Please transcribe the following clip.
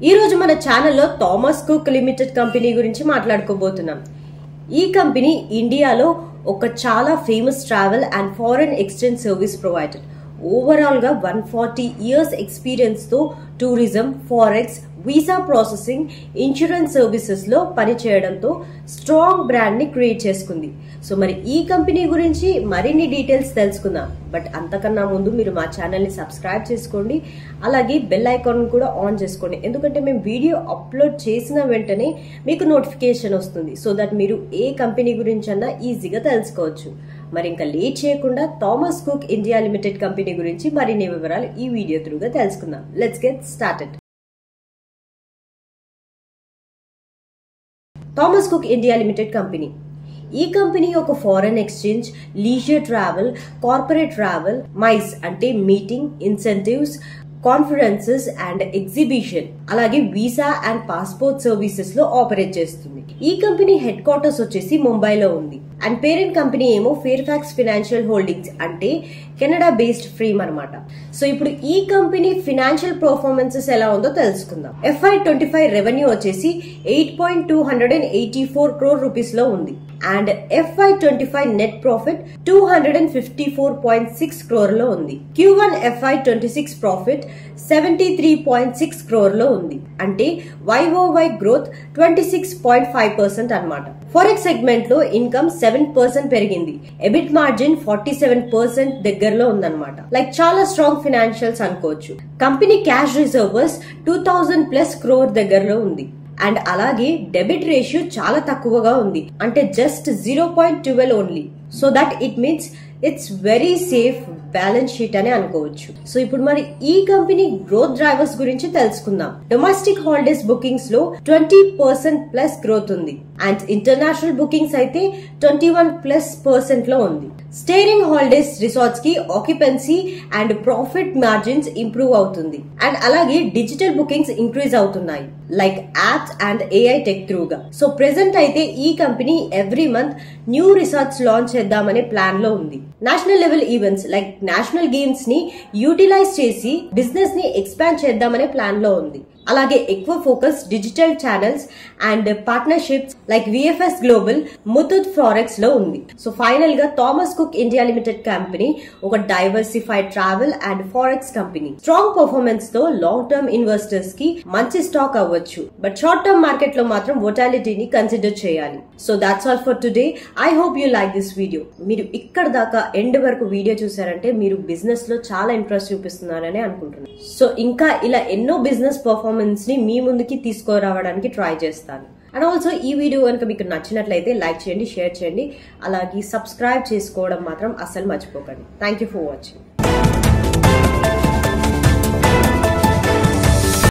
ఈ రోజు మన ఛానల్లో థామస్ కుక్ లిమిటెడ్ కంపెనీ గురించి మాట్లాడుకోబోతున్నాం. ఈ కంపెనీ ఇండియాలో ఒక చాలా famous travel and foreign exchange service provider. Overall గా 140 ఇయర్స్ ఎక్స్పీరియన్స్ తో tourism, forex, visa processing, insurance services లో పనిచేయడంతో స్ట్రాంగ్ బ్రాండ్ ని క్రియేట్ చేసుకుంది. సో మరి ఈ కంపెనీ గురించి మరిన్ని డీటెయిల్స్ తెలుసుకుందాం. బట్ అంతకన్నా ముందు మీరు మా ఛానల్ ని సబ్స్క్రైబ్ చేసుకోండి, అలాగే బెల్ ఐకాన్ కూడా ఆన్ చేసుకోండి. ఎందుకంటే మేము వీడియో అప్లోడ్ చేసిన వెంటనే మీకు నోటిఫికేషన్ వస్తుంది, సో దట్ మీరు ఏ కంపెనీ గురించి అన్నా ఈజీగా తెలుసుకోవచ్చు. మరి ఇంకా లేట్ చేయకుండా Thomas Cook India limited company గురించి మరిన్ని వివరాలు ఈ వీడియో త్రూగా తెలుసుకుందాం. Let's get started. Thomas Cook India limited company. ఈ కంపెనీ ఒక foreign exchange, leisure travel, corporate travel, MICE అంటే meeting, incentives, conferences and exhibition, అలాగే వీసా అండ్ పాస్పోర్ట్ సర్వీసెస్ లో ఆపరేట్ చేస్తుంది. ఈ కంపెనీ హెడ్ క్వార్టర్స్ వచ్చేసి ముంబైలో ఉంది అండ్ పేరెంట్ కంపెనీ ఏమో ఫేర్ఫాక్స్ ఫైనాన్షియల్ హోల్డింగ్స్ అంటే కెనడా బేస్డ్ ఫ్రేమ్ అనమాట. సో ఇప్పుడు ఈ కంపెనీ ఫైనాన్షియల్ పర్ఫార్మెన్సెస్ ఎలా ఉందో తెలుసుకుందాం. FY25 రెవెన్యూ వచ్చేసి 8.284 crore రూపీస్ లో ఉంది and FY25 net profit 254.6 crore లో ఉంది. Q1 FY26 ప్రాఫిట్ 73.6 crore లో ఉంది, అంటే YOY గ్రోత్ 26.5% అన్నమాట. ఫారెక్స్ సెగ్మెంట్ లో ఇన్కమ్ 7% పెరిగింది, ఎబిట్ మార్జిన్ 47% దగ్గరలో ఉందన్నమాట. లైక్ చాలా స్ట్రాంగ్ ఫైనాన్షియల్స్ అనుకోవచ్చు. కంపెనీ క్యాష్ రిజర్వర్స్ 2000+ crore దగ్గరలో ఉంది అండ్ అలాగే డెబిట్ రేషియో చాలా తక్కువగా ఉంది, అంటే just 0.12 only. So that it means it's very safe balance sheet అని అనుకోవచ్చు. సో ఇప్పుడు మరి ఈ కంపెనీ గ్రోత్ డ్రైవర్స్ గురించి తెలుసుకుందాం. డొమెస్టిక్ హాలిడేస్ బుకింగ్స్ లో 20% గ్రోత్ ఉంది అండ్ ఇంటర్నేషనల్ బుకింగ్స్ అయితే 21% లో ఉంది. స్టేరింగ్ హాలిడేస్ రిసార్ట్స్ కి occupancy and profit margins improve అవుతుంది అండ్ అలాగే డిజిటల్ బుకింగ్స్ ఇంక్రీజ్ అవుతున్నాయి, like apps and AI tech త్రూగా. సో ప్రెసెంట్ అయితే ఈ company every month new resorts launch చేద్దామనే ప్లాన్ లో ఉంది. National level events like national games ని యూటిలైజ్ చేసి బిజినెస్ ని ఎక్స్పాండ్ చేద్దామనే ప్లాన్ లో ఉంది. అలాగే ఎక్కువ focus digital channels and partnerships like VFS global, Muthoot forex లో ఉంది. సో ఫైనల్ గా Thomas Cook India limited company ఒక diversified travel and forex company. Strong performance తో లాంగ్ టర్మ్ ఇన్వెస్టర్స్ కి మంచి స్టాక్ అవ్వచ్చు, బట్ షార్ట్ టర్మ్ మార్కెట్ లో మాత్రం వొటాలిటీని కన్సిడర్ చేయాలి. So that's all for today. I hope you like this video. మీరు ఇక్కడ దాకా ఎండ్ వరకు వీడియో చూసారంటే మీరు బిజినెస్ లో చాలా ఇంట్రెస్ట్ చూపిస్తున్నారని అనుకుంటున్నాను. సో ఇంకా ఇలా ఎన్నో బిజినెస్ పర్ఫార్మెన్స్ ని మీ ముందుకి తీసుకురావడానికి ట్రై చేస్తాను. అండ్ ఆల్సో ఈ వీడియో కనుక మీకు నచ్చినట్లయితే లైక్ చేయండి, షేర్ చేయండి, అలాగే సబ్స్క్రైబ్ చేసుకోవడం మాత్రం అస్సలు మర్చిపోకండి. Thank you for watching.